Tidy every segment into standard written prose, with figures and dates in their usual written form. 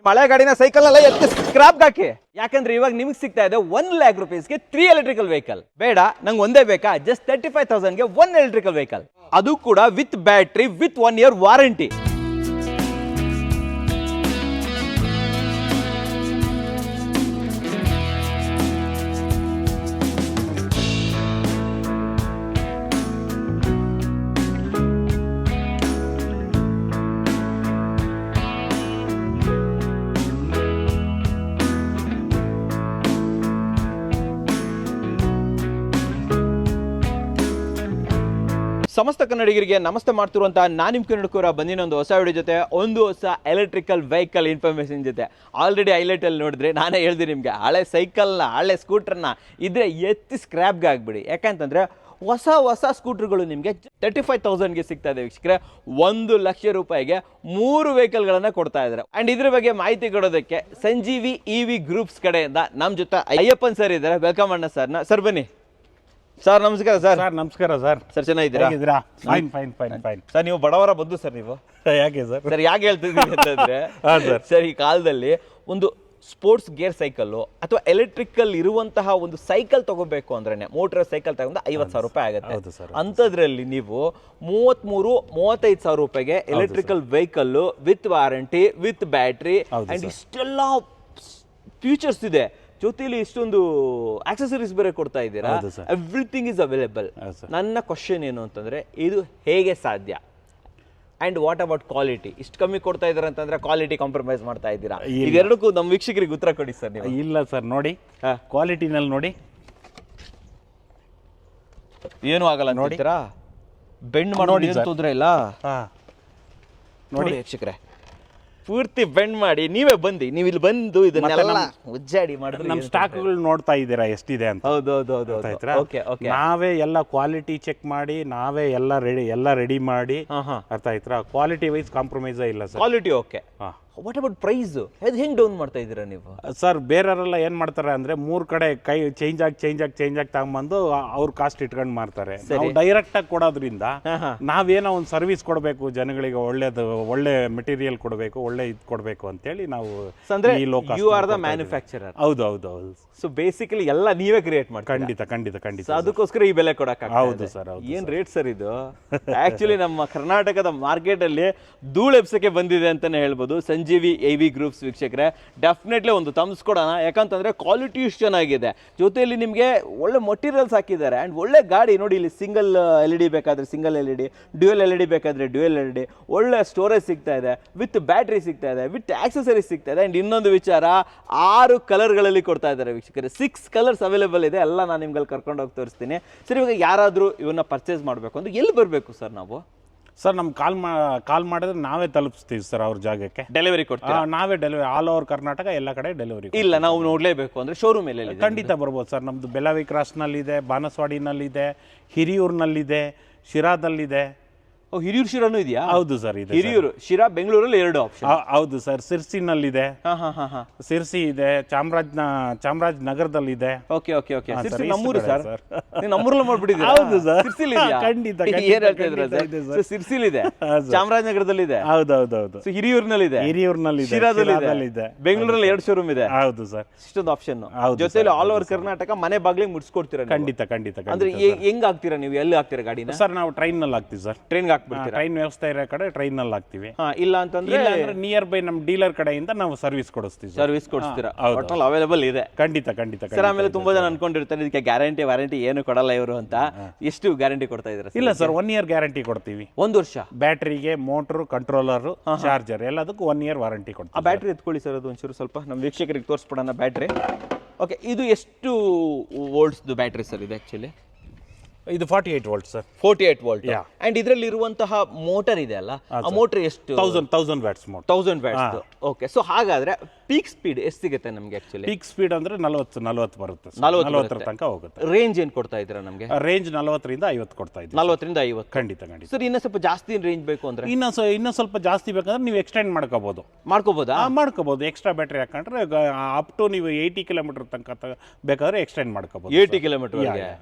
ಹಳೆ ಗಾಡಿನ ಸೈಕಲ್ ಎಲ್ಲ ಎತ್ತು ಸ್ಕ್ರಾಪ್ ಹಾಕಿ. ಯಾಕಂದ್ರೆ ಇವಾಗ ನಿಮ್ಗೆ ಸಿಗ್ತಾ ಇದೆ 1 lakh rupeesಗೆ 3 electrical ವೆಹಿಕಲ್. ಬೇಡ ನಂಗೆ ಒಂದೇ ಬೇಕಾ, ಜಸ್ಟ್ 35,000ಗೆ 1 electrical ವೆಹಿಕಲ್, ಅದು ಕೂಡ with battery, with 1 year warranty. ಸಮಸ್ತ ಕನ್ನಡಿಗರಿಗೆ ನಮಸ್ತೆ ಮಾಡ್ತಿರುವಂತಹ ನಾನು ನಿಮ್ಮ ಕನ್ನಡಕೂರ ಬಂದಿನೊಂದು ಹೊಸ ವಿಡಿಯೋ ಜೊತೆ, ಒಂದು ಹೊಸ ಎಲೆಕ್ಟ್ರಿಕಲ್ ವೆಹಿಕಲ್ ಇನ್ಫಾರ್ಮೇಷನ್ ಜೊತೆ. ಆಲ್ರೆಡಿ ಹೈಲೈಟಲ್ಲಿ ನೋಡಿದ್ರೆ ನಾನೇ ಹೇಳ್ದೆ ನಿಮಗೆ, ಹಳೆ ಸೈಕಲ್ನ ಹಳೆ ಸ್ಕೂಟ್ರನ್ನ ಇದ್ರೆ ಎತ್ತಿ ಸ್ಕ್ರ್ಯಾಪ್ಗೆ ಆಗಿಬಿಡಿ. ಯಾಕಂತಂದರೆ ಹೊಸ ಸ್ಕೂಟ್ರ್ಗಳು ನಿಮಗೆ 35,000ಗೆ ಸಿಗ್ತಾ ಇದೆ ವೀಕ್ಷಕರೇ. 1 ಲಕ್ಷ ರೂಪಾಯಿಗೆ 3 ವೆಹಿಕಲ್ಗಳನ್ನು ಕೊಡ್ತಾ ಇದ್ದಾರೆ. ಆ್ಯಂಡ್ ಇದ್ರ ಬಗ್ಗೆ ಮಾಹಿತಿ ಕೊಡೋದಕ್ಕೆ ಸಂಜೀವಿ EV ಗ್ರೂಪ್ಸ್ ಕಡೆಯಿಂದ ನಮ್ಮ ಜೊತೆ ಅಯ್ಯಪ್ಪನ್ ಸರ್ ಇದ್ದಾರೆ. ವೆಲ್ಕಮ್ ಅಣ್ಣ ಸರ್ನ. ಸರ್ ಬನ್ನಿ. ಸರ್ ನಮಸ್ಕಾರ. ಸರ್ ನಮಸ್ಕಾರ ಸರ್. ಸರ್ ಚೆನ್ನಾಗಿದ್ದೀರಾ? ಫೈನ್. ಸರ್ ನೀವು ಬಡವರ ಬಂದು ಸರ್ ನೀವು. ಯಾಕೆ ಸರ್? ಸರ್ ಯಾಕೆ ಹೇಳ್ತಿದ್ದೀವಿ ಅಂತಂದ್ರೆ ಸರ್ ಈ ಕಾಲದಲ್ಲಿ ಒಂದು ಸ್ಪೋರ್ಟ್ಸ್ ಗೇರ್ ಸೈಕಲ್ಲು ಅಥವಾ ಎಲೆಕ್ಟ್ರಿಕಲ್ ಇರುವಂತಹ ಒಂದು ಸೈಕಲ್ ತಗೋಬೇಕು ಅಂದ್ರೆ, ಮೋಟರ್ ಸೈಕಲ್ ತಗೊಂಡು 50,000 ರೂಪಾಯಿ ಆಗುತ್ತೆ. ಅಂಥದ್ರಲ್ಲಿ ನೀವು 33-35,000 ರೂಪಾಯಿಗೆ electrical vehicle with warranty, with battery and ಇಷ್ಟೆಲ್ಲ ಫ್ಯೂಚರ್ಸ್ ಇದೆ, ಜೊತೆಲಿ ಇಷ್ಟೊಂದು ಆಕ್ಸೆಸರೀಸ್ ಬೇರೆ ಕೊಡ್ತಾ ಇದ್ದೀರಾ. Everything is available. ನನ್ನ ಕ್ವಶನ್ ಏನು ಅಂತಂದ್ರೆ, ಇದು ಹೇಗೆ ಸಾಧ್ಯ? And what about quality? ಇಷ್ಟು ಕಮ್ಮಿ ಕೊಡ್ತಾ ಇದ್ದಾರೆ ಅಂತಂದ್ರೆ ಕ್ವಾಲಿಟಿ ಕಾಂಪ್ರಮೈಸ್ ಮಾಡ್ತಾ ಇದ್ದೀರಾ? ಇದೆರಡಕ್ಕೂ ನಮ್ಮ ವೀಕ್ಷಕರಿಗೆ ಉತ್ತರ ಕೊಡಿ ಸರ್ ನೀವು. ಇಲ್ಲ ಸರ್, ನೋಡಿ ಕ್ವಾಲಿಟಿನಲ್ಲಿ ನೋಡಿ ಏನು ಆಗಲ್ಲ ನೋಡ್ತೀರಾ, ಬೆಂಡ್ ಮಾಡಿ ತೊಂದ್ರೆ ಇಲ್ಲ. ನೋಡಿ ವೀಕ್ಷಕರೇ, ಪೂರ್ತಿ ಬೆಂಡ್ ಮಾಡಿ ನೀವೇ ಬಂದು ನೀವು ಇಲ್ಲಿ ಬಂದು ಇದನ್ನೆಲ್ಲ ಉಜ್ಜಾಡಿ ಮಾಡಿದ್ರೆ ನಮ್ಮ ಸ್ಟಾಕ್ಗಳು ನೋಡ್ತಾ ಇದ್ದೀರಾ ಎಷ್ಟಿದೆ ಅಂತ. ಹೌದು. ನಾವೇ ಎಲ್ಲ ಕ್ವಾಲಿಟಿ ಚೆಕ್ ಮಾಡಿ, ನಾವೇ ಎಲ್ಲ ರೆಡಿ ಮಾಡಿ, ಅರ್ಥ ಆಯ್ತಾ? ಕ್ವಾಲಿಟಿ ವೈಸ್ ಕಾಂಪ್ರಮೈಸ್ ಇಲ್ಲ sir. Quality okay. What about price? ಅದು ಹೆಂಗ್ ಡೌನ್ ಮಾಡ್ತಾ ಇದ್ದೀರಾ ನೀವು? ಸರ್ ಬೇರೆಯವರೆಲ್ಲ ಏನ್ ಮಾಡ್ತಾರೆ ಅಂದ್ರೆ, 3 ಕಡೆ ಕೈ ಚೇಂಜ್ ಆಗಿ ತಗೊಂಬಂದು ಅವ್ರ ಕಾಸ್ಟ್ ಇಟ್ಕೊಂಡು ಮಾಡ್ತಾರೆ. ನಾವು ಡೈರೆಕ್ಟ್ ಆಗಿ ಕೊಡೋದ್ರಿಂದ ನಾವೇನೋ ಒಂದು ಸರ್ವಿಸ್ ಕೊಡಬೇಕು ಜನಗಳಿಗೆ, ಒಳ್ಳೆ ಮೆಟೀರಿಯಲ್ ಕೊಡಬೇಕು, ಒಳ್ಳೆ ಇದು ಕೊಡಬೇಕು ಅಂತೇಳಿ ನಾವು. You are the manufacturer. ಹೌದು. ಸೊ ಬೇಸಿಕಲಿ ಎಲ್ಲ ನೀವೇ ಕ್ರಿಯೇಟ್ ಮಾಡಿ. ಖಂಡಿತ. ಅದಕ್ಕೋಸ್ಕರ ಈ ಬೆಲೆ ಕೊಡಕ್ಕೆ. ಹೌದು ಸರ್. ಏನ್ ರೇಟ್ ಸರ್ ಇದು? ಆಕ್ಚುಲಿ ನಮ್ಮ ಕರ್ನಾಟಕದ ಮಾರ್ಕೆಟ್ ಅಲ್ಲಿ ಧೂಳೆಪ್ಸಕ್ಕೆ ಬಂದಿದೆ ಅಂತಾನೆ ಹೇಳ್ಬೋದು. ಸಂಜೀವಿ EV ಗ್ರೂಪ್ಸ್ ವೀಕ್ಷಕರೇ, ಡೆಫಿನೆಟ್ಲಿ ಒಂದು ಥಮ್ಸ್ ಕೊಡೋಣ. ಯಾಕಂತಂದ್ರೆ ಕ್ವಾಲಿಟಿ ಇಷ್ಟು ಚೆನ್ನಾಗಿದೆ, ಜೊತೆಯಲ್ಲಿ ನಿಮಗೆ ಒಳ್ಳೆ ಮಟೀರಿಯಲ್ಸ್ ಹಾಕಿದ್ದಾರೆ ಅಂಡ್ ಒಳ್ಳೆ ಗಾಡಿ. ನೋಡಿ ಇಲ್ಲಿ ಸಿಂಗಲ್ LED ಬೇಕಾದ್ರೆ ಸಿಂಗಲ್ LED, ಡ್ಯೂಯಲ್ LED ಬೇಕಾದ್ರೆ ಡ್ಯೂಯಲ್ LED, ಒಳ್ಳೆ ಸ್ಟೋರೇಜ್ ಸಿಗ್ತಾ ಇದೆ, ವಿತ್ ಬ್ಯಾಟ್ರಿ ಸಿಗ್ತಾ ಇದೆ, ವಿತ್ ಆಕ್ಸೆಸರೀಸ್ ಸಿಗ್ತಾ ಇದೆ. ಅಂಡ್ ಇನ್ನೊಂದು ವಿಚಾರ, 6 ಕಲರ್ಗಳಲ್ಲಿ ಕೊಡ್ತಾ ಇದ್ದಾರೆ ವೀಕ್ಷಕರೇ. 6 ಕಲರ್ಸ್ ಅವೈಲೇಬಲ್ ಇದೆ. ಎಲ್ಲ ನಾನು ನಿಮ್ಗೆ ಕರ್ಕೊಂಡು ಹೋಗಿ ತೋರಿಸ್ತೀನಿ. ಸರ್ ಇವಾಗ ಯಾರಾದರೂ ಇವನ್ನ ಪರ್ಚೇಸ್ ಮಾಡಬೇಕು ಅಂದ್ರೆ ಎಲ್ಲಿ ಬರಬೇಕು ಸರ್ ನಾವು? ಸರ್ ನಮ್ಗೆ ಕಾಲ್ ಮಾಡಿದ್ರೆ ನಾವೇ ತಲುಪಿಸ್ತೀವಿ ಸರ್ ಅವ್ರ ಜಾಗಕ್ಕೆ. ಡೆಲಿವರಿ ಕೊಡ್ತೀವಿ? ನಾವೇ ಡೆಲಿವರಿ, ಆಲ್ ಓವರ್ ಕರ್ನಾಟಕ ಎಲ್ಲ ಕಡೆ ಡೆಲಿವರಿ. ಇಲ್ಲ ನಾವು ನೋಡಲೇಬೇಕು ಅಂದ್ರೆ ಶೋರೂಮ್ ಎಲ್ಲ ಖಂಡಿತ ಬರ್ಬೋದು ಸರ್. ನಮ್ದು ಬೆಳಗಾವಿ ಕ್ರಾಸ್ನಲ್ಲಿದೆ, ಬಾನಸವಾಡಿನಲ್ಲಿದೆ, ಹಿರಿಯೂರಿನಲ್ಲಿದೆ, ಶಿರಾದಲ್ಲಿದೆ. ಹಿರಿಯೂರು ಶಿರಾನು ಇದೆಯಾ? ಹೌದು ಸರ್ ಇದೆ. ಹಿರಿಯೂರು ಶಿರಾ ಬೆಂಗಳೂರಲ್ಲಿ 2 ಆಪ್ಷನ್. ಹೌದು ಸರ್. ಸಿರ್ಸಿನಲ್ಲಿದೆ, ಸಿರ್ಸಿ ಇದೆ, ಚಾಮರಾಜನಗರದಲ್ಲಿದೆ. ಓಕೆ. ಸಿರ್ಸಿ ನಮ್ಮೂರು ಸರ್. ನಮ್ಮೂರಲ್ಲಿ ಮಾಡ್ಬಿಟ್ಟಿದ್ದೀರಾ? ಹೌದು ಸರ್. ಸಿರ್ಸಿಲಿ ಖಂಡಿತ. ಏನ್ ಹೇಳ್ತಾ ಇದ್ರ ಸರ್? ಸಿರ್ಸಿಲಿದೆ, ಚಾಮರಾಜನಗರದಲ್ಲಿದೆ, ಹೌದು. ಹಿರಿಯೂರಿನಲ್ಲಿದೆ, ಶಿರಾದಲ್ಲಿದೆ, ಬೆಂಗಳೂರಲ್ಲಿ 2 ಶೋರೂಮ್ ಇದೆ. ಹೌದು ಸರ್. ಇಷ್ಟೊಂದು ಆಪ್ಷನ್ ಜೊತೆಲಿ ಆಲ್ ಓವರ್ ಕರ್ನಾಟಕ ಮನೆ ಬಾಗ್ಲಿಗೆ ಮುಟ್ಸ್ಕೊಡ್ತೀರಾ? ಖಂಡಿತ. ಅಂದ್ರೆ ಹೆಂಗ್ ಆಗ್ತೀರಾ ನೀವು? ಎಲ್ಲಿ ಆಗ್ತೀರಾ ಗಾಡಿನ? ಸರ್ ನಾವು ಟ್ರೈನ್ ನಲ್ಲಿ ಹಾಕ್ತೀವಿ ಸರ್. ಟ್ರೈನ್ ವ್ಯವಸ್ಥೆ ಇರೋ ಕಡೆ ಟ್ರೈನ್ ನಲ್ಲಿ ಹಾಕ್ತಿವಿ. ಇಲ್ಲ ಅಂತಂದ್ರೆ ನಿಯರ್ ಬೈ ನಮ್ಮ ಡೀಲರ್ ಕಡೆಯಿಂದ ನಾವು ಸರ್ವಿಸ್ ಕೊಡಿಸ್ತೀರಾ? ಟೋಟಲ್ ಅವೈಲೇಬಲ್ ಇದೆ. ಖಂಡಿತ. ಸರ್ ಆಮೇಲೆ ತುಂಬಾ ಜನ ಅನ್ಕೊಂಡಿರ್ತಾರೆ ಇದಕ್ಕೆ ಗ್ಯಾರಂಟಿ ವಾರಂಟಿ ಏನು ಕೊಡಲ್ಲ ಇವರು ಅಂತ. ಎಷ್ಟು ಗ್ಯಾರಂಟಿ ಕೊಡ್ತಾ ಇದ್ದಾರೆ? ಇಲ್ಲ ಸರ್, 1 year ಗ್ಯಾರಂಟಿ ಕೊಡ್ತೀವಿ. 1 ವರ್ಷ ಬ್ಯಾಟ್ರಿಗೆ, ಮೋಟರ್, ಕಂಟ್ರೋಲರ್, ಚಾರ್ಜರ್ ಎಲ್ಲದಕ್ಕೂ 1 year ವಾರಂಟಿ ಕೊಡ್ತೀವಿ. ಆ ಬ್ಯಾಟ್ರಿ ಎತ್ಕೊಳ್ಳಿ ಸರ್, ಅದು ಒಂಚೂರು ಸ್ವಲ್ಪ ನಮ್ಮ ವೀಕ್ಷಕರಿಗೆ ತೋರಿಸ್ಬಿಡೋಣ ಬ್ಯಾಟ್ರಿ. ಓಕೆ, ಇದು ಎಷ್ಟು ವೋಲ್ಟ್ಸ್ ಬ್ಯಾಟ್ರಿ ಸರ್ ಇದು? ಆಕ್ಚುಲಿ ಇದು 48 ವೋಲ್ಟ್ ಸರ್. 48 ವೋಲ್ಟ್. ಅಂಡ್ ಇದರಲ್ಲಿ ಇರುವಂತಹ ಮೋಟರ್ ಇದೆ ಅಲ್ಲ, ಆ ಮೋಟರ್ ಎಷ್ಟು? 1000 watts motor. 1000 watts. Okay. So ಹಾಗಾದ್ರೆ ಪೀಕ್ ಸ್ಪೀಡ್ ಎಷ್ಟು ಸಿಗುತ್ತೆ ನಮಗೆ? ಆಕ್ಚುಲಿ ಪೀಕ್ ಸ್ಪೀಡ್ ಅಂದ್ರೆ 40 ಬರುತ್ತೆ. 40 ತನಕ ಹೋಗುತ್ತೆ. ರೇಂಜ್ ಏನು ಕೊಡ್ತಾ ಇದ್ದೀರಾ ನಮಗೆ? ರೇಂಜ್ 40ರಿಂದ 50 ಕೊಡ್ತಾ ಇದ್ದೀವಿ. 40ರಿಂದ 50. ಖಂಡಿತ. ಸರ್ ಇನ್ನೂ ಸ್ವಲ್ಪ ಜಾಸ್ತಿ ರೇಂಜ್ ಬೇಕು ಅಂದ್ರೆ? ಇನ್ನೂ ಸ್ವಲ್ಪ ಜಾಸ್ತಿ ಬೇಕಂದ್ರೆ ನೀವು ಎಕ್ಸ್ಟೆಂಡ್ ಮಾಡ್ಕೋಬಹುದು. ಮಾಡ್ಕೋಬಹುದು. ಎಕ್ಸ್ಟ್ರಾ ಬ್ಯಾಟ್ರಿ ಹಾಕೊಂಡ್ರೆ ಅಪ್ ಟು ನೀವು 80 ಕಿಲೋಮೀಟರ್ ತನಕ ಬೇಕಾದ್ರೆ ಎಕ್ಸ್ಟೆಂಡ್ ಮಾಡ್ಕೋಬಹುದು. 80 ಕಿಲೋಮೀಟರ್.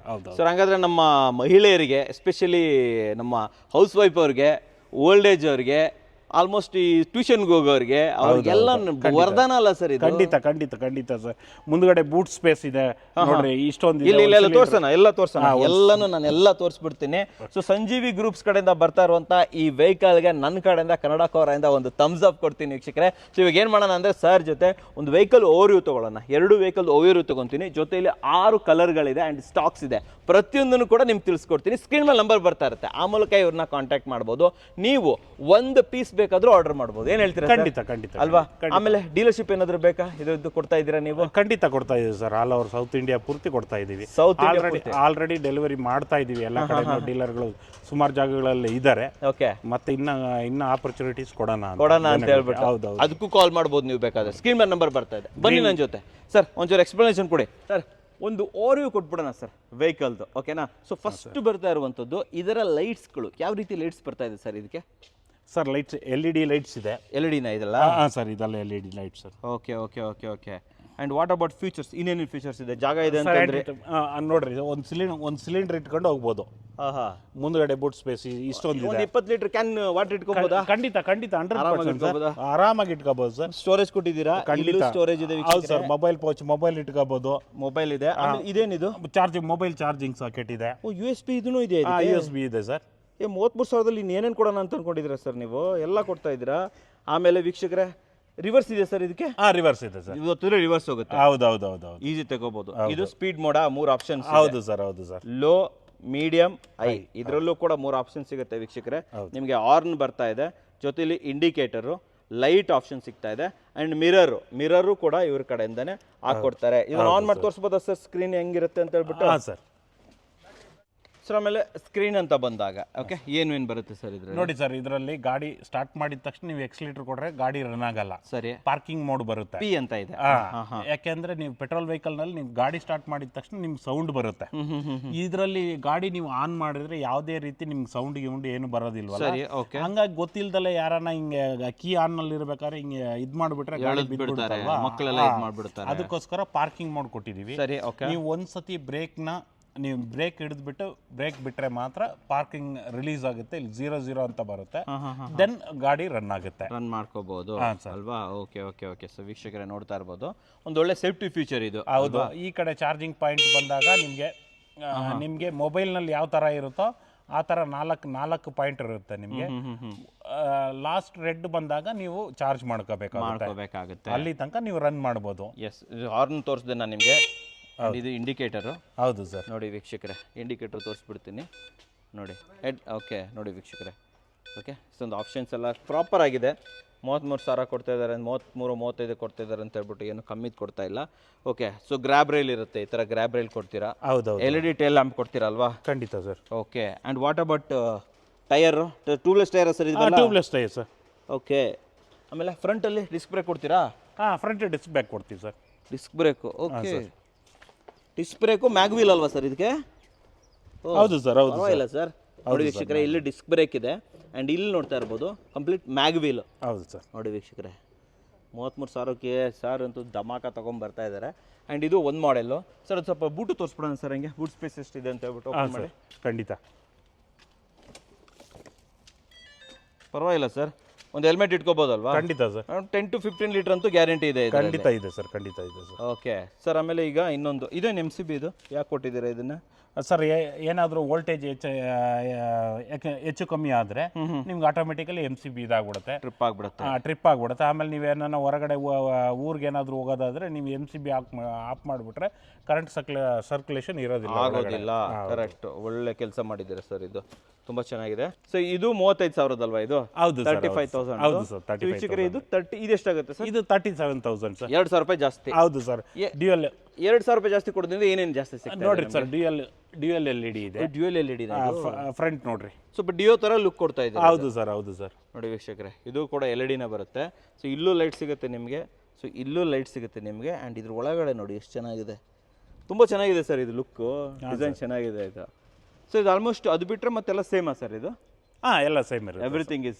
ಸರ್ ಹಾಗಾದ್ರೆ ನಮ್ಮ ಮಹಿಳೆಯರಿಗೆ, ಎಸ್ಪೆಷಲಿ ನಮ್ಮ ಹೌಸ್ ವೈಫ್ ಅವ್ರಿಗೆ, ಓಲ್ಡ್ ಏಜ್ ಅವ್ರಿಗೆ ಆಲ್ಮೋಸ್ಟ್ ಈ ಟ್ಯೂಷನ್ಗೆ ಹೋಗೋರಿಗೆ ಅವ್ರಿಗೆಲ್ಲ ವರದಾನ ಅಲ್ಲ ಸರ್ ಇದು. ಖಂಡಿತ ಖಂಡಿತ ಖಂಡಿತ ಸರ್. ಮುಂದ್ಗಡೆ ಬೂಟ್ ಸ್ಪೇಸ್ ಇದೆ ನೋಡ್ರಿ, ಇಷ್ಟೊಂದು ಇಲ್ಲ ತೋರ್ಸೋಣ, ಎಲ್ಲಾನು ನಾನು ಎಲ್ಲ ತೋರಿಸ್ಬಿಡ್ತೀನಿ. ಸೊ ಸಂಜೀವಿ ಗ್ರೂಪ್ಸ್ ಕಡೆಯಿಂದ ಬರ್ತಾ ಇರುವಂತ ಈ ವೆಹಿಕಲ್ಗೆ ನನ್ನ ಕಡೆಯಿಂದ ಕನ್ನಡ ಕೋರಿಂದ ಒಂದು ಥಮ್ಸ್ ಅಪ್ ಕೊಡ್ತೀನಿ ವೀಕ್ಷಕರೇ. ಸೊ ಇವಾಗ ಏನ್ ಮಾಡೋಣ ಅಂದ್ರೆ ಸರ್ ಜೊತೆ ಒಂದು ವೆಹಿಕಲ್ ಓವರ್ವ್ಯೂ ತಗೊಳ್ಳೋಣ. 2 ವೆಹಿಕಲ್ ಓವರ್ವ್ಯೂ ತಗೊಂತೀನಿ, ಜೊತೆಯಲ್ಲಿ 6 ಕಲರ್ಗಳಿದೆ ಅಂಡ್ ಸ್ಟಾಕ್ಸ್ ಇದೆ. ಪ್ರತಿಯೊಂದನ್ನು ಕೂಡ ನಿಮ್ಗೆ ತಿಳಿಸ್ಕೊಡ್ತೀನಿ. ಸ್ಕ್ರೀನ್ ಮೇಲೆ ನಂಬರ್ ಬರ್ತಾ ಇರುತ್ತೆ, ಆ ಮೂಲಕ ಇವ್ರನ್ನ ಕಾಂಟ್ಯಾಕ್ಟ್ ಮಾಡ್ಬೋದು. ನೀವು ಒಂದು ಪೀಸ್ ಬೇಕಾದ್ರೂ ಆರ್ಡರ್ ಮಾಡ್ಬೋದು. ಏನ್ ಹೇಳ್ತೀರಾ? ಖಂಡಿತ ಖಂಡಿತ ಅಲ್ವಾ? ಆಮೇಲೆ ಡೀಲರ್ಶಿಪ್ ಏನಾದ್ರು ಬೇಕಾ? ಇದ್ರದ್ದು ಕೊಡ್ತಾ ಇದ್ದೀರಾ ನೀವು? ಖಂಡಿತ ಕೊಡ್ತಾ ಇದೀವಿ sir. All over south India ಪೂರ್ತಿ ಕೊಡ್ತಾ ಇದೀವಿ. ಆಲ್ರೆಡಿ ಡೆಲಿವರಿ ಮಾಡ್ತಾ ಇದೀವಿ. ಎಲ್ಲ ಕಡೆ ಡೀಲರ್ಗಳು ಸುಮಾರು ಜಾಗಗಳಲ್ಲಿ ಇದ್ದಾರೆ. ಓಕೆ, ಮತ್ತೆ ಇನ್ನ ಆಪರ್ಚುನಿಟೀಸ್ ಕೊಡೋಣ ಅಂತ ಹೇಳ್ಬಿಟ್ಟು ಅದಕ್ಕೂ ಕಾಲ್ ಮಾಡ್ಬೋದು ನೀವು ಬೇಕಾದ್ರೆ. ಸ್ಕ್ರೀನ್ ಮೇಲೆ ನಂಬರ್ ಬರ್ತಾ ಇದೆ, ಬನ್ನಿ ನನ್ನ ಜೊತೆ. ಸರ್ ಒಂಚೂರು ಎಕ್ಸ್ಪ್ಲನೇಷನ್ ಕೊಡಿ ಸರ್. ಒಂದು ಓವರ್ವ್ಯೂ ಕೊಟ್ಬಿಡೋಣ ಸರ್ ವೆಹಿಕಲ್ದು, ಓಕೆನಾ? ಸೊ ಫಸ್ಟ್ ಬರ್ತಾ ಇರುವಂಥದ್ದು ಇದರ ಲೈಟ್ಸ್ಗಳು. ಯಾವ ರೀತಿ ಲೈಟ್ಸ್ ಬರ್ತಾ ಇದೆ ಸರ್ ಇದಕ್ಕೆ? ಸರ್ ಲೈಟ್ಸ್ LED ಲೈಟ್ಸ್ ಇದೆ. LED ನ ಇದೆಲ್ಲ? ಸರ್ ಇದೆಲ್ಲ LED lights sir. Okay okay okay okay. And what about features? ಇನ್ನೇನು ಫೀಚರ್ಸ್ ಇದೆ? ಜಾಗ ಇದೆ ಅಂತಂದ್ರೆ ನೋಡ್ರಿ, ಒಂದು ಸಿಲಿಂಡರ್ ಇಟ್ಕೊಂಡು ಹೋಗ್ಬೋದು. ಮುಂದ್ಗಡೆ ಬೂಟ್ ಸ್ಪೇಸ್ ಇಷ್ಟೊಂದು 20 ಲೀಟರ್ ಕ್ಯಾನ್ ವಾಟರ್ ಇಟ್ಕೋಬೋದಾ? ಖಂಡಿತ 100% ಆರಾಮಾಗಿ ಇಟ್ಕೋಬಹುದು ಸರ್. ಸ್ಟೋರೇಜ್ ಕೊಟ್ಟಿದ್ದೀರಾ? ಖಂಡಿತ ಸ್ಟೋರೇಜ್ ಇದೆ. ಹೌದು ಸರ್. ಮೊಬೈಲ್ ಪೌಚ್, ಮೊಬೈಲ್ ಇಟ್ಕೋಬಹುದು. ಮೊಬೈಲ್ ಇದೆ. ಇದೇನಿದು? ಮೊಬೈಲ್ ಚಾರ್ಜಿಂಗ್ ಸಾಕೆಟ್ ಇದೆ. USB ಇದೂ ಇದೆ. USB ಇದೆ ಸರ್. 33,000ದಲ್ಲಿ ಇನ್ನೇನೇನು ಕೊಡೋಣ ಅಂತ ಅನ್ಕೊಂಡಿದ್ದೀರಾ ಸರ್ ನೀವು? ಎಲ್ಲ ಕೊಡ್ತಾ ಇದ್ದೀರಾ. ಆಮೇಲೆ ವೀಕ್ಷಕರೇ ರಿವರ್ಸ್ ಇದೆ ಸರ್ ಇದಕ್ಕೆ? ರಿವರ್ಸ್ ಇದೆ ಸರ್. ಇವತ್ತು ರಿವರ್ಸ್ ಹೋಗುತ್ತೆ. ಹೌದು ಈಸಿ ತಗೋಬಹುದು. ಇದು ಸ್ಪೀಡ್ ಮೋಡ 3 ಆಪ್ಷನ್ಸ್. ಹೌದು ಸರ್. ಲೋ, ಮೀಡಿಯಂ, ಹೈ, ಇದರಲ್ಲೂ ಕೂಡ 3 ಆಪ್ಷನ್ ಸಿಗುತ್ತೆ ವೀಕ್ಷಕರೇ. ನಿಮಗೆ ಹಾರ್ನ್ ಬರ್ತಾ ಇದೆ, ಜೊತೆಲಿ ಇಂಡಿಕೇಟರು, ಲೈಟ್ ಆಪ್ಷನ್ ಸಿಗ್ತಾ ಇದೆ ಅಂಡ್ ಮಿರರು ಕೂಡ ಇವ್ರ ಕಡೆಯಿಂದಾನೆ ಹಾಕೊಡ್ತಾರೆ. ಇದನ್ನ ಆನ್ ಮಾಡಿ ತೋರಿಸಬಹುದಾ ಸರ್ ಸ್ಕ್ರೀನ್ ಹೆಂಗಿರುತ್ತೆ ಅಂತ ಹೇಳ್ಬಿಟ್ಟು? ಸರ್. ಸರ್ ಆಮೇಲೆ ಸ್ಕ್ರೀನ್ ಅಂತ ಬಂದಾಗ ಓಕೆ ಏನೇನು ಬರುತ್ತೆ ಸರ್ ಇದ್ರಲ್ಲಿ? ನೋಡಿ ಸರ್, ಇದರಲ್ಲಿ ಗಾಡಿ ಸ್ಟಾರ್ಟ್ ಮಾಡಿದ ತಕ್ಷಣ ನೀವು ಎಕ್ಸಿಲೇಟರ್ ಕೊಟ್ರೆ ಗಾಡಿ ರನ್ ಆಗಲ್ಲ. ಸರಿ. ಪಾರ್ಕಿಂಗ್ ಮೋಡ್ ಬರುತ್ತೆ, ಪಿ ಅಂತ ಇದೆ. ಯಾಕೆಂದ್ರೆ ನೀವು ಪೆಟ್ರೋಲ್ ವೆಹಿಕಲ್ ನಲ್ಲಿ ನೀವು ಗಾಡಿ ಸ್ಟಾರ್ಟ್ ಮಾಡಿದ ತಕ್ಷಣ ನಿಮ್ಗೆ ಸೌಂಡ್ ಬರುತ್ತೆ. ಇದರಲ್ಲಿ ಗಾಡಿ ನೀವು ಆನ್ ಮಾಡಿದ್ರೆ ಯಾವುದೇ ರೀತಿ ನಿಮ್ಗೆ ಸೌಂಡ್ ಏನು ಬರೋದಿಲ್ವಲ್ಲ. ಹಂಗಾಗಿ ಗೊತ್ತಿಲ್ದಲೆ ಯಾರನ್ನ ಹಿಂಗೆ ಕೀ ಆನ್ ನಲ್ಲಿ ಇರ್ಬೇಕಾದ್ರೆ ಹಿಂಗೆ ಇದ್ ಮಾಡ್ಬಿಟ್ರೆ ಗಾಡಿ ಬಿದ್ಬಿಡ್ತಾರಲ್ವಾ, ಅದಕ್ಕೋಸ್ಕರ ಪಾರ್ಕಿಂಗ್ ಮೋಡ್ ಕೊಟ್ಟಿದೀವಿ. ನೀವು ಒಂದ್ಸತಿ ನೀವು ಬ್ರೇಕ್ ಹಿಡಿದ್ಬಿಟ್ಟು ಬ್ರೇಕ್ ಬಿಟ್ರೆ ಮಾತ್ರ ಪಾರ್ಕಿಂಗ್ ರಿಲೀಸ್ ಆಗುತ್ತೆ. ಇಲ್ಲಿ 0 ಅಂತ ಬರುತ್ತೆ. ದೆನ್ ಗಾಡಿ ರನ್ ಆಗುತ್ತೆ, ರನ್ ಮಾಡ್ಕೋಬಹುದು ಅಲ್ವಾ? ಓಕೆ. ಸೊ ವೀಕ್ಷಕರೇ ನೋಡ್ತಾ ಇರ್ಬೋದು, ಒಂದು ಒಳ್ಳೆ ಸೇಫ್ಟಿ ಫೀಚರ್ ಇದು. ಹೌದು. ಈ ಕಡೆ ಚಾರ್ಜಿಂಗ್ ಪಾಯಿಂಟ್ ಬಂದಾಗ ನಿಮ್ಗೆ ಮೊಬೈಲ್ ನಲ್ಲಿ ಯಾವ ತರ ಇರುತ್ತೋ ಆ ತರ 4 ಪಾಯಿಂಟ್ ಇರುತ್ತೆ ನಿಮ್ಗೆ. ಲಾಸ್ಟ್ ರೆಡ್ ಬಂದಾಗ ನೀವು ಚಾರ್ಜ್ ಮಾಡ್ಕೋಬೇಕಾಗುತ್ತೆ. ಅಲ್ಲಿ ತನಕ ನೀವು ರನ್ ಮಾಡ್ಬೋದು. ಎಸ್, ಹಾರ್ನ್ ತೋರಿಸಿದೆ ನಾನು ನಿಮಗೆ. ಇದು ಇಂಡಿಕೇಟರು. ಹೌದು ಸರ್. ನೋಡಿ ವೀಕ್ಷಕರೇ, ಇಂಡಿಕೇಟರ್ ತೋರಿಸ್ಬಿಡ್ತೀನಿ ನೋಡಿ. ಓಕೆ ನೋಡಿ ವೀಕ್ಷಕರೇ, ಓಕೆ ಇಷ್ಟೊಂದು ಆಪ್ಷನ್ಸ್ ಎಲ್ಲ ಪ್ರಾಪರ್ ಆಗಿದೆ. 33,000 ಕೊಡ್ತಾ ಇದ್ದಾರೆ, 33-35 ಕೊಡ್ತಾ ಇದ್ದಾರೆ ಅಂತ ಹೇಳ್ಬಿಟ್ಟು ಏನು ಕಮ್ಮಿದು ಕೊಡ್ತಾ ಇಲ್ಲ. ಓಕೆ, ಸೊ ಗ್ರ್ಯಾಬ್ ರೈಲ್ ಇರುತ್ತೆ, ಈ ಥರ ಗ್ರ್ಯಾಬ್ ರೈಲ್ ಕೊಡ್ತೀರಾ? ಹೌದು. LED ಟೇಲ್ ಲ್ಯಾಂಪ್ ಕೊಡ್ತೀರಾ ಅಲ್ವಾ? ಖಂಡಿತ sir. Okay, and what about tyre? Tubeless tyre sir ಇದು? Tubeless tyre sir. ಓಕೆ, ಆಮೇಲೆ ಫ್ರಂಟಲ್ಲಿ ಡಿಸ್ಕ್ ಬ್ರೇಕ್ ಕೊಡ್ತೀರಾ? ಫ್ರಂಟ್ ಡಿಸ್ಕ್ ಬ್ರೇಕ್ ಕೊಡ್ತೀವಿ sir. Disc brake, okay. Disc brake mag wheel ಅಲ್ವಾ ಸರ್ ಇದಕ್ಕೆ? ಹೌದು ಸರ್. ಹೌದು ಇಲ್ಲ ಸರ್. ನೋಡಿ ವೀಕ್ಷಕರೇ, ಇಲ್ಲಿ ಡಿಸ್ಕ್ ಬ್ರೇಕ್ ಇದೆ ಆ್ಯಂಡ್ ಇಲ್ಲಿ ನೋಡ್ತಾ ಇರ್ಬೋದು ಕಂಪ್ಲೀಟ್ ಮ್ಯಾಗ್ವೀಲ್. ಹೌದು ಸರ್. ನೋಡಿ ವೀಕ್ಷಕರೇ, 33,000ಕ್ಕೆ ಸರ್ ಅಂತೂ ಧಮಾಕ ತೊಗೊಂಡು ಬರ್ತಾ ಇದ್ದಾರೆ. ಆ್ಯಂಡ್ ಇದು ಒಂದು ಮಾಡೆಲ್ಲು ಸರ್. ಅದು ಸ್ವಲ್ಪ ಬೂಟು ತೋರಿಸ್ಬಿಡೋಣ ಸರ್, ಹಂಗೆ ಬೂಟ್ ಸ್ಪೇಸ್ ಎಷ್ಟಿದೆ ಅಂತ ಹೇಳ್ಬಿಟ್ಟು ಓಪನ್ ಮಾಡಿ. ಖಂಡಿತ ಪರವಾಗಿಲ್ಲ ಸರ್. ಒಂದು ಹೆಲ್ಮೆಟ್ ಇಟ್ಕೋಬೋದಲ್ವಾ? ಖಂಡಿತ ಸರ್. 10 to 15 ಲೀಟರ್ ಅಂತೂ ಗ್ಯಾರಂಟಿ ಇದೆ. ಖಂಡಿತ ಇದೆ ಸರ್. ಖಂಡಿತ ಇದೆ ಸರ್. ಓಕೆ ಸರ್, ಆಮೇಲೆ ಈಗ ಇನ್ನೊಂದು ಇದೇನು MCB ಇದು ಯಾಕೆ ಕೊಟ್ಟಿದ್ದೀರಾ ಇದನ್ನ ಸರ್? ಏನಾದರೂ ವೋಲ್ಟೇಜ್ ಹೆಚ್ಚು ಕಮ್ಮಿ ಆದರೆ ನಿಮ್ಗೆ ಆಟೋಮೆಟಿಕಲಿ MCB ಇದಾಗ್ಬಿಡುತ್ತೆ, ಟ್ರಿಪ್ ಆಗ್ಬಿಡುತ್ತೆ. ಆಮೇಲೆ ನೀವೇನ ಹೊರಗಡೆ ಊರಿಗೆ ಏನಾದರೂ ಹೋಗೋದಾದ್ರೆ ನೀವು MCB ಆಫ್ ಮಾಡಿಬಿಟ್ರೆ ಕರೆಂಟ್ ಸರ್ಕ್ಯುಲೇಷನ್ ಇರೋದಿಲ್ಲ. ಕರೆಕ್ಟ್, ಒಳ್ಳೆ ಕೆಲಸ ಮಾಡಿದ್ದೀರಾ ಸರ್. ಇದು ತುಂಬಾ ಚೆನ್ನಾಗಿದೆ. ಸೊ ಇದು 35,000 ಅಲ್ವಾ ಇದು? ಹೌದು, 35,000. ಹೌದು ಸರ್. 35,000. ಇದು 30. ಇದೆಷ್ಟಾಗುತ್ತೆ ಸರ್? ಇದು 37,000 ಸರ್. 2,000 ರೂಪಾಯಿ ಜಾಸ್ತಿ. ಹೌದು ಸರ್. ಡ್ಯೂಯಲ್ 2,000 ರೂಪಾಯಿ ಜಾಸ್ತಿ ಕೊಡೋದ್ರಿಂದ ಏನೇನು ಜಾಸ್ತಿ ಸಿಗುತ್ತೆ ನೋಡ್ರಿ ಸರ್. ಡ್ಯೂಯಲ್ LED ಇದೆ. ಡ್ಯೂಯಲ್ LED ಇದೆ ಫ್ರಂಟ್ ನೋಡ್ರಿ, ಸ್ವಲ್ಪ ಡಿಯೋ ತರ ಲುಕ್ ಕೊಡ್ತಾ ಇದೆ. ಹೌದು ಸರ್. ಹೌದು ಸರ್. ನೋಡಿ ವೀಕ್ಷಕರೇ, ಇದು ಕೂಡ LED ನ ಬರುತ್ತೆ. ಸೊ ಇಲ್ಲೂ ಲೈಟ್ ಸಿಗುತ್ತೆ ನಿಮಗೆ. ಸೊ ಇಲ್ಲೂ ಲೈಟ್ ಸಿಗುತ್ತೆ ನಿಮಗೆ. ಆ್ಯಂಡ್ ಇದ್ರ ಒಳಗಡೆ ನೋಡಿ ಎಷ್ಟು ಚೆನ್ನಾಗಿದೆ, ತುಂಬ ಚೆನ್ನಾಗಿದೆ ಸರ್. ಇದು ಲುಕ್ಕು, ಡಿಸೈನ್ ಚೆನ್ನಾಗಿದೆ ಇದು. ಸೊ ಇದು ಆಲ್ಮೋಸ್ಟ್ ಅದು ಬಿಟ್ಟರೆ ಮತ್ತೆಲ್ಲ ಸೇಮಾ ಸರ್ ಇದು? ಎಲ್ಲ ಸೇಮ್ ಇರುತ್ತೆ. Everything is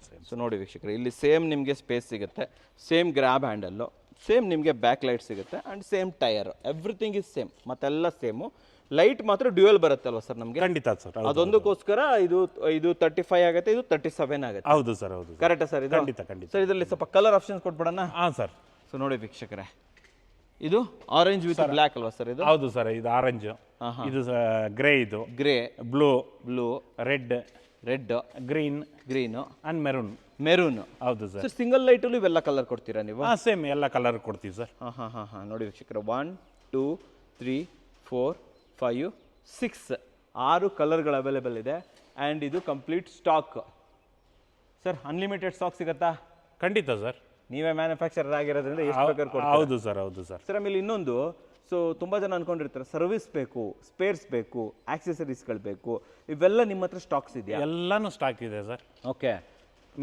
same. ಸೊ ನೋಡಿ ವೀಕ್ಷಕರೇ, ಇಲ್ಲಿ ಸೇಮ್ ನಿಮಗೆ ಸ್ಪೇಸ್ ಸಿಗುತ್ತೆ, ಸೇಮ್ ಗ್ರ್ಯಾಬ್ ಹ್ಯಾಂಡಲ್ಲು, ಸೇಮ್ ನಿಮಗೆ ಬ್ಯಾಕ್ ಲೈಟ್ ಸಿಗುತ್ತೆ and same tyre. Everything is same, ಮತ್ತೆಲ್ಲ ಸೇಮು. ಲೈಟ್ ಮಾತ್ರ ಡ್ಯೂಯಲ್ ಬರುತ್ತಲ್ವಾ ಸರ್ ನಮಗೆ? ಖಂಡಿತ ಸರ್. ಅದೊಂದಕ್ಕೋಸ್ಕರ ಇದು 35 ಆಗುತ್ತೆ, ಇದು 37 ಆಗುತ್ತೆ. ಹೌದು ಸರ್, ಹೌದು. ಕರೆಕ್ಟಾ ಸರ್ ಇದು? ಖಂಡಿತ ಖಂಡಿತ. ಸರ್ ಇದರಲ್ಲಿ ಸ್ವಲ್ಪ ಕಲರ್ ಆಪ್ಷನ್ಸ್ ಕೊಟ್ಬಿಡೋಣ. ಹಾಂ ಸರ್. ಸೊ ನೋಡಿ ವೀಕ್ಷಕರೇ, ಇದು ಆರೆಂಜ್ ವಿತ್ ಬ್ಲ್ಯಾಕ್ ಅಲ್ವಾ ಸರ್ ಇದು? ಹೌದು ಸರ್, ಇದು ಆರೆಂಜ್, ಇದು ಗ್ರೇ, ಇದು grey, blue, red, green and maroon. ಹೌದು ಸರ್. ಸಿಂಗಲ್ ಲೈಟ್ ಅಲ್ಲಿ ಇವೆಲ್ಲ ಕಲರ್ ಕೊಡ್ತೀರಾ ನೀವು? ಸೇಮ್ ಎಲ್ಲ ಕಲರ್ ಕೊಡ್ತೀವಿ ಸರ್. ನೋಡಿ ವೀಕ್ಷಕರೇ, 1 2 3 4 5 6 6 ಕಲರ್ಗಳು ಅವೈಲೇಬಲ್ ಇದೆ. ಆ್ಯಂಡ್ ಇದು complete stock sir. Unlimited stock ಸಿಗುತ್ತಾ? ಖಂಡಿತ ಸರ್. ನೀವೇ ಮ್ಯಾನುಫ್ಯಾಕ್ಚರರ್ ಆಗಿರೋದ್ರಿಂದ ಎಷ್ಟು ಬೇಕಾದ್ರೂ ಕೊಡ್ತೀರಾ? ಹೌದು ಸರ್, ಹೌದು ಸರ್. ಸರ್ ಆಮೇಲೆ ಇನ್ನೊಂದು, ಸೊ ತುಂಬ ಜನ ಅನ್ಕೊಂಡಿರ್ತಾರೆ ಸರ್ವಿಸ್ ಬೇಕು, ಸ್ಪೇರ್ಸ್ ಬೇಕು, ಆಕ್ಸೆಸರೀಸ್ಗಳು ಬೇಕು, ಇವೆಲ್ಲ ನಿಮ್ಮ ಹತ್ರ ಸ್ಟಾಕ್ಸ್ ಇದೆಯಾ? ಎಲ್ಲಾನು ಸ್ಟಾಕ್ ಇದೆ ಸರ್. ಓಕೆ,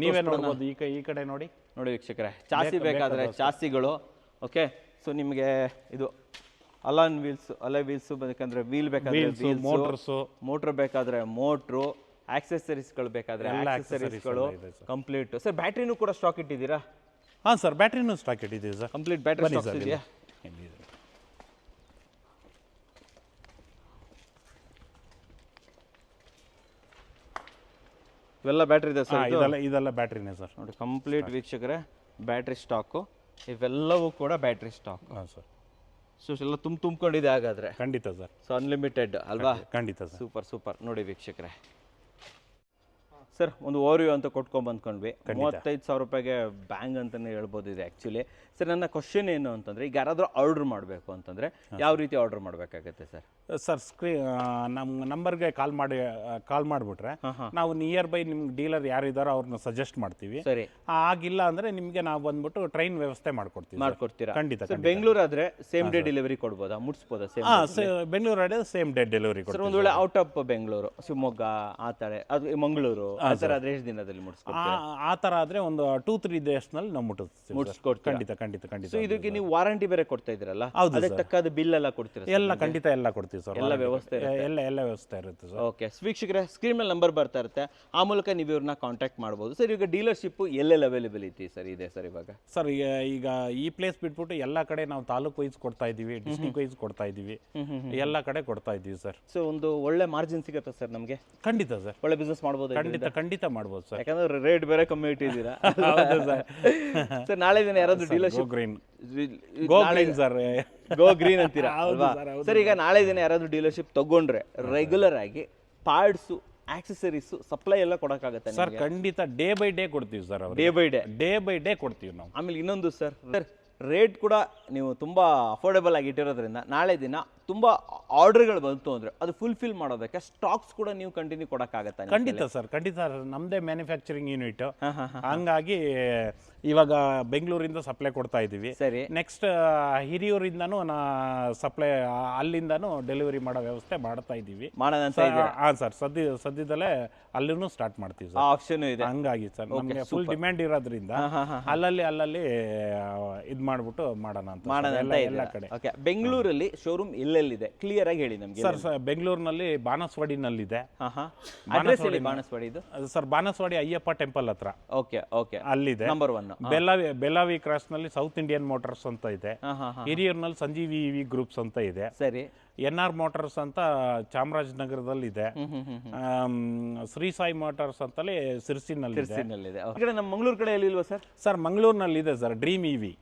ನೀವೇ ನೋಡ್ಬೋದು. ಈ ಕಡೆ ನೋಡಿ ವೀಕ್ಷಕರೇ, ಚಾಸಿ ಬೇಕಾದರೆ ಚಾಸಿಗಳು. ಓಕೆ, ಸೊ ನಿಮಗೆ ಇದು ಅಲೈ ವೀಲ್ಸ್ ಬೇಕಂದ್ರೆ ವೀಲ್ ಬೇಕಾದ್ರೆ ಮೋಟ್ರ್ ಬೇಕಾದ್ರೆ ಮೋಟ್ರು, ಆಕ್ಸೆಸರೀಸ್ಗಳು ಬೇಕಾದ್ರೆ ಆಕ್ಸೆಸರೀಸ್ಗಳು ಕಂಪ್ಲೀಟ್. ಸರ್ ಬ್ಯಾಟ್ರಿನೂ ಕೂಡ ಸ್ಟಾಕ್ ಇಟ್ಟಿದ್ದೀರಾ? ಹಾಂ ಸರ್, ಬ್ಯಾಟ್ರಿನೂ ಸ್ಟಾಕ್ ಇಟ್ಟಿದ್ದೀವಿ ಸರ್. ಕಂಪ್ಲೀಟ್ ಬ್ಯಾಟ್ರಿ ಸ್ಟಾಕ್ ಇದೆಯಾ? ಇವೆಲ್ಲ ಬ್ಯಾಟ್ರಿ ಇದೆ ಸರ್? ಇದೆಲ್ಲ ಬ್ಯಾಟ್ರಿನೇ ಸರ್. ನೋಡಿ ಕಂಪ್ಲೀಟ್ ವೀಕ್ಷಕರೇ, ಬ್ಯಾಟ್ರಿ ಸ್ಟಾಕು, ಇವೆಲ್ಲವೂ ಕೂಡ ಬ್ಯಾಟ್ರಿ ಸ್ಟಾಕ್. ಹಾಂ ಸರ್. ಸೊ ಎಲ್ಲ ತುಂಬಿಕೊಂಡಿದೆ ಹಾಗಾದ್ರೆ? ಖಂಡಿತ ಸರ್. ಸೊ ಅನ್ಲಿಮಿಟೆಡ್ ಅಲ್ವಾ? ಖಂಡಿತ ಸರ್. ಸೂಪರ್. ನೋಡಿ ವೀಕ್ಷಕರೇ, ಸರ್ ಒಂದು ಓರಿಯೋ ಅಂತ ಕೊಟ್ಕೊಂಡ್ ಬಂದ್ಕೊಂಡ್ವಿ. 35,000 ರೂಪಾಯಿಗೆ ಬ್ಯಾಂಗ್ ಅಂತಾನೆ ಹೇಳ್ಬೋದು ಇದು ಆ್ಯಕ್ಚುಲಿ. ಸರ್ ನನ್ನ ಕ್ವಶನ್ ಏನು ಅಂತಂದ್ರೆ, ಈಗ ಯಾರಾದರೂ ಆರ್ಡರ್ ಮಾಡಬೇಕು ಅಂತಂದ್ರೆ ಯಾವ ರೀತಿ ಆರ್ಡರ್ ಮಾಡಬೇಕಾಗತ್ತೆ ಸರ್? ಸರ್ ನಮ್ಮ ನಂಬರ್ಗೆ ಕಾಲ್ ಮಾಡಿಬಿಟ್ರೆ ನಾವು ನಿಯರ್ ಬೈ ನಿಮ್ಗೆ ಡೀಲರ್ ಯಾರಿದ್ದಾರೋ ಅವ್ರನ್ನ ಸಜೆಸ್ಟ್ ಮಾಡ್ತೀವಿ. ಸರಿ, ಆಗಿಲ್ಲ ಅಂದ್ರೆ ನಿಮಗೆ ನಾವು ಬಂದ್ಬಿಟ್ಟು ಟ್ರೈನ್ ವ್ಯವಸ್ಥೆ ಮಾಡ್ಕೊಡ್ತೀರಾ? ಖಂಡಿತ. ಬೆಂಗಳೂರು ಆದ್ರೆ ಸೇಮ್ ಡೇ ಡೆಲಿವರಿ ಕೊಡ್ಬೋದಾ? ಮುಟ್ಸ್ಬೋದಾ? ಬೆಂಗಳೂರು ಆದ್ರೆ ಸೇಮ್ ಡೇ ಡೆಲಿವರಿ ಕೊಡ್ತೀವಿ. ಒಂದು ವೇಳೆ ಔಟ್ ಆಫ್ ಬೆಂಗಳೂರು, ಶಿವಮೊಗ್ಗ ಆ ಥರ, ಅದು ಮಂಗಳೂರು ಆ ಥರ ಆದ್ರೆ ಎಷ್ಟು ದಿನದಲ್ಲಿ ಮುಟ್ಸ್ಕೊಡ್ತೀರಾ? ಆ ಥರ ಆದ್ರೆ ಒಂದು 2-3 ಡೇಸ್ನಲ್ಲಿ ನಾವು ಮುಟ್ಟಿಸ್ಕೊಡ್ತೀವಿ. ಖಂಡಿತ. ಸೊ ಇದಕ್ಕೆ ನೀವು ವಾರಂಟಿ ಬೇರೆ ಕೊಡ್ತಾ ಇದ್ರಲ್ಲ, ಅದಕ್ಕೆ ತಕ್ಕದ ಬಿಲ್ ಎಲ್ಲ ಕೊಡ್ತೀರಾ? ಖಂಡಿತ ಎಲ್ಲ ಕೊಡ್ತೀವಿ ಸರ್. ಎಲ್ಲ ವ್ಯವಸ್ಥೆ ಇರುತ್ತೆ ಸರ್. ಓಕೆ ವೀಕ್ಷಕರೇ, ಸ್ಕ್ರೀನ್ ಮೇಲೆ ನಂಬರ್ ಬರ್ತಾ ಇರುತ್ತೆ, ಆ ಮೂಲಕ ನೀವು ಇವ್ರನ್ನ ಕಾಂಟ್ಯಾಕ್ಟ್ ಮಾಡ್ಬೋದು. ಸರ್ ಈಗ ಡೀಲರ್ಶಿಪ್ ಎಲ್ಲೆಲ್ಲ ಅವೈಲೇಬಿಲಿಟಿ ಸರ್ ಇದೆ ಸರ್ ಇವಾಗ? ಸರ್ ಈಗ ಈ ಪ್ಲೇಸ್ ಬಿಟ್ಬಿಟ್ಟು ಎಲ್ಲ ಕಡೆ ನಾವು ತಾಲೂಕು ವೈಸ್ ಕೊಡ್ತಾ ಇದೀವಿ, ಡಿಸ್ಟ್ರಿಕ್ಟ್ ವೈಸ್ ಕೊಡ್ತಾ ಇದೀವಿ, ಎಲ್ಲ ಕಡೆ ಕೊಡ್ತಾ ಇದೀವಿ ಸರ್. ಸೊ ಒಂದು ಒಳ್ಳೆ ಮಾರ್ಜಿನ್ ಸಿಗುತ್ತೆ ಸರ್ ನಮಗೆ? ಖಂಡಿತ ಸರ್. ಒಳ್ಳೆ ಬಿಸ್ನೆಸ್ ಮಾಡ್ಬೋದು? ಖಂಡಿತ ಮಾಡ್ಬೋದು ಸರ್. ಯಾಕಂದ್ರೆ ರೇಟ್ ಬೇರೆ ಕಮ್ಮಿ ಇಟ್ಟಿದ್ದೀರಾ. ಸರ್ ನಾಳೆ ದಿನ ಯಾರಾದ್ರೂ ಡೀಲರ್ಶಿಪ್ ಗೋ ಗ್ರೀನ್ ಅಂತೀರಾ ಅಲ್ವಾ ಸರ್? ಈಗ ನಾಳೆ ದಿನ ಯಾರಾದ್ರೂ ಡೀಲರ್ಶಿಪ್ ತಗೊಂಡ್ರೆ ರೆಗ್ಯುಲರ್ ಆಗಿ ಪಾರ್ಟ್ಸ್, ಆಕ್ಸೆಸರೀಸ್, ಸಪ್ಲೈ ಎಲ್ಲ ಕೊಡಕ್ಕಾಗತ್ತೆ ಸರ್? ಖಂಡಿತ ಡೇ ಬೈ ಡೇ ಕೊಡ್ತೀವಿ ಸರ್. ಡೇ ಬೈ ಡೇ ಕೊಡ್ತೀವಿ ನಾವು. ಆಮೇಲೆ ಇನ್ನೊಂದು ಸರ್, ರೇಟ್ ಕೂಡ ನೀವು ತುಂಬಾ ಅಫೋರ್ಡೆಬಲ್ ಆಗಿ ಇಟ್ಟಿರೋದ್ರಿಂದ ನಾಳೆ ದಿನ ತುಂಬಾ ಆರ್ಡರ್ಗಳು ಬಂತು ಅಂದ್ರೆ ಅದು ಫುಲ್ಫಿಲ್ ಮಾಡೋದಕ್ಕೆ ಸ್ಟಾಕ್ಸ್ ಕೂಡ ನೀವು ಕಂಟಿನ್ಯೂ ಕೊಡಕ್ಕಾಗತ್ತೆ? ಖಂಡಿತ ಸರ್. ನಮ್ದೇ ಮ್ಯಾನುಫ್ಯಾಕ್ಚರಿಂಗ್ ಯೂನಿಟ್, ಹಂಗಾಗಿ ಇವಾಗ ಬೆಂಗಳೂರಿಂದ ಸಪ್ಲೈ ಕೊಡ್ತಾ ಇದೀವಿ. ಸರಿ, ನೆಕ್ಸ್ಟ್ ಹಿರಿಯೂರಿಂದನೂ ಸಪ್ಲೈ ಅಲ್ಲಿಂದನೂ ಡೆಲಿವರಿ ಮಾಡೋ ವ್ಯವಸ್ಥೆ ಮಾಡ್ತಾ ಇದೀವಿ. ಹಾಂ ಸರ್, ಸದ್ಯದಲ್ಲೇ ಅಲ್ಲೂ ಸ್ಟಾರ್ಟ್ ಮಾಡ್ತೀವಿ ಸರ್. ಆಪ್ಷನ್ ಇದೆ. ಹಂಗಾಗಿ ಸರ್ ನಮಗೆ ಫುಲ್ ಡಿಮ್ಯಾಂಡ್ ಇರೋದ್ರಿಂದ ಅಲ್ಲಲ್ಲಿ ಇದು ಮಾಡ್ಬಿಟ್ಟು ಮಾಡೋಣ ಅಂತ ಎಲ್ಲ ಕಡೆ. ಬೆಂಗಳೂರಲ್ಲಿ ಶೋರೂಮ್ ಎಲ್ಲೆಲ್ಲಿದೆ ಕ್ಲಿಯರ್ ಆಗಿ ಹೇಳಿ ನಮಗೆ. ಸರ್ ಬೆಂಗಳೂರಿನಲ್ಲಿ ಬಾಣಸ್ವಾಡಿನಲ್ಲಿದೆ. ಬಾಣಸ್ವಾಡಿ ಸರ್, ಬಾಣಸ್ವಾಡಿ ಅಯ್ಯಪ್ಪ ಟೆಂಪಲ್ ಹತ್ರ. ಓಕೆ, ಅಲ್ಲಿದೆ. ನಂಬರ್ 1 ಬೆಲಾವಿ ಕ್ರಾಸ್ ನಲ್ಲಿ ಸೌತ್ ಇಂಡಿಯನ್ ಮೋಟಾರ್ಸ್ ಅಂತ ಇದೆ. ಹಿರಿಯೂರಿನಲ್ಲಿ ಸಂಜೀವಿ ಇವಿ ಗ್ರೂಪ್ಸ್ ಅಂತ ಇದೆ. ಸರಿ, NR ಮೋಟಾರ್ಸ್ ಅಂತ ಚಾಮರಾಜನಗರದಲ್ಲಿದೆ. ಶ್ರೀ ಸಾಯಿ ಮೋಟಾರ್ಸ್ ಅಂತಲೇ ಸಿರ್ಸಿನಲ್ಲಿದೆ. ನಮ್ಮ ಮಂಗಳೂರು ಕಡೆ ಎಲ್ಲಿಲ್ವಾ ಸರ್? ಸರ್ ಮಂಗಳೂರಿನಲ್ಲಿ ಇದೆ ಸರ್, ಡ್ರೀಮ್ ಇವಿ.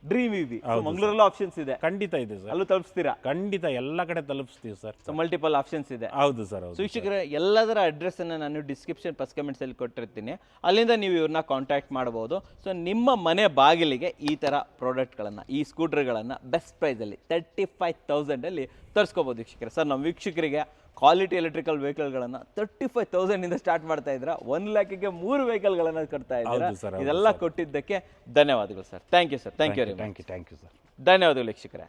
ಮಂಗಳೂರಲ್ಲೂ ಆಪ್ಷನ್ಸ್ ಇದೆ? ಖಂಡಿತ ಇದೆ ಸರ್. ಅಲ್ಲೂ ತಲುಪಿಸ್ತೀರಾ? ಖಂಡಿತ ಎಲ್ಲ ಕಡೆ ತಲುಪಿಸ್ತೀವಿ ಸರ್. ಮಲ್ಟಿಪಲ್ ಆಪ್ಷನ್ಸ್ ಇದೆ. ಹೌದು ಸರ್. ವೀಕ್ಷಕರೇ, ಎಲ್ಲದರ ಅಡ್ರೆಸ್ ಅನ್ನ ನಾನು ಡಿಸ್ಕ್ರಿಪ್ಷನ್ ಫಸ್ಟ್ ಕಮೆಂಟ್ಸ್ ಅಲ್ಲಿ ಕೊಟ್ಟಿರ್ತೀನಿ, ಅಲ್ಲಿಂದ ನೀವು ಇವ್ರನ್ನ ಕಾಂಟ್ಯಾಕ್ಟ್ ಮಾಡಬಹುದು. ಸೊ ನಿಮ್ಮ ಮನೆ ಬಾಗಿಲಿಗೆ ಈ ತರ ಪ್ರಾಡಕ್ಟ್ಗಳನ್ನ, ಈ ಸ್ಕೂಟರ್ಗಳನ್ನ ಬೆಸ್ಟ್ ಪ್ರೈಸ್ ಅಲ್ಲಿ 35,000 ಅಲ್ಲಿ ತರಿಸ್ಕೋಬಹುದು ವೀಕ್ಷಕರೇ. ಸರ್ ನಮ್ಮ ವೀಕ್ಷಕರಿಗೆ ಕ್ವಾಲಿಟಿ ಎಲೆಕ್ಟ್ರಿಕಲ್ ವೆಹಿಕಲ್ಗಳನ್ನು 35,000 ಇಂದ ಸ್ಟಾರ್ಟ್ ಮಾಡ್ತಾ ಇದ್ರ, 1 ಲಕ್ಷಕ್ಕೆ 3 ವೆಹಿಕಲ್ಗಳನ್ನು ಕೊಡ್ತಾ ಇದ್ದೀರಾ. ಇದೆಲ್ಲ ಕೊಟ್ಟಿದ್ದಕ್ಕೆ ಧನ್ಯವಾದಗಳು sir. Thank you sir. Thank you sir. ಧನ್ಯವಾದಗಳು ವೀಕ್ಷಕರೇ.